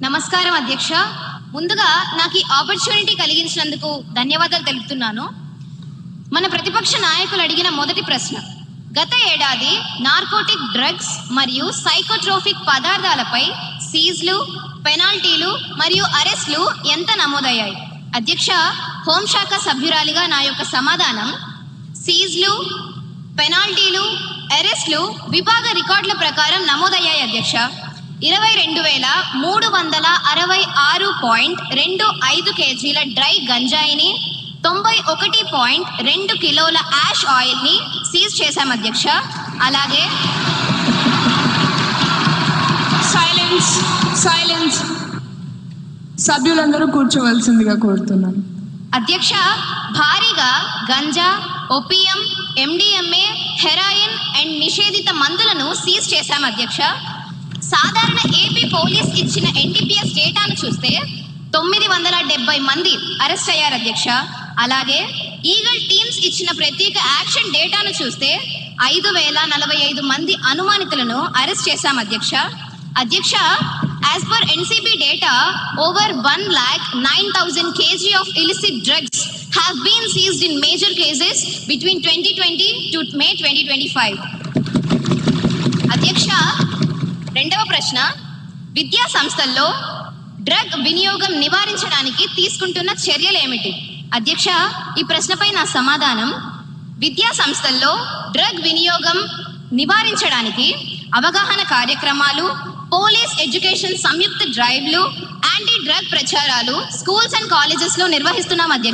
నమస్కారం అధ్యక్ష. ముందుగా నాకు ఈ ఆపర్చునిటీ కలిగించినందుకు ధన్యవాదాలు తెలుపుతున్నాను. మన ప్రతిపక్ష నాయకులు అడిగిన మొదటి ప్రశ్న, గత ఏడాది నార్కోటిక్ డ్రగ్స్ మరియు సైకోట్రోఫిక్ పదార్థాలపై సీజ్లు, పెనాల్టీలు మరియు అరెస్టులు ఎంత నమోదయ్యాయి? అధ్యక్ష, హోంశాఖ సభ్యురాలిగా నా యొక్క సమాధానం, సీజ్లు, పెనాల్టీలు, అరెస్టులు విభాగ రికార్డుల ప్రకారం నమోదయ్యాయి అధ్యక్ష. 22,366.25 కేజీల డ్రై గంజాయిని, 91.2 కిలోల యాష్ ఆయిల్ని సీజ్ చేశాం అధ్యక్ష. అలాగే సైలెన్స్ సభ్యులందరూ కూర్చోవలసిందిగా కోరుతున్నాను. అధ్యక్ష, భారీగా ganja, opium, MDMA, heroin and నిషేధిత మందులను సీజ్ చేశాం అధ్యక్ష. సాధారణ ఏపీ పోలీస్ ఇచ్చిన ఎన్డీపీఎస్ డేటాను చూస్తే 970 మంది అరెస్ట్ అయ్యారు అధ్యక్ష. అలాగే ఈగల్ టీమ్స్ ఇచ్చిన ప్రత్యేక యాక్షన్ డేటాను చూస్తే 5,045 మంది అనుమానితులను అరెస్ట్ చేశాం అధ్యక్ష. అధ్యక్ష, as per NCB data, over 1,09,000 kg of illicit drugs have been seized in major cases between 2020 to May 2025. అధ్యక్ష, రెండవ ప్రశ్న, విద్యా సంస్థల్లో డ్రగ్ వినియోగం నివారించడానికి తీసుకుంటున్న చర్యలు ఏమిటి? అధ్యక్ష, ఈ ప్రశ్నపై నా సమాధానం, విద్యా సంస్థల్లో డ్రగ్ వినియోగం నివారించడానికి అవగాహన కార్యక్రమాలు, పోలీస్ ఎడ్యుకేషన్ సంయుక్త డ్రైవ్లు, యాంటీ డ్రగ్ ప్రచారాలు స్కూల్స్ అండ్ కాలేజెస్లో నిర్వహిస్తున్నాం అధ్యక్ష.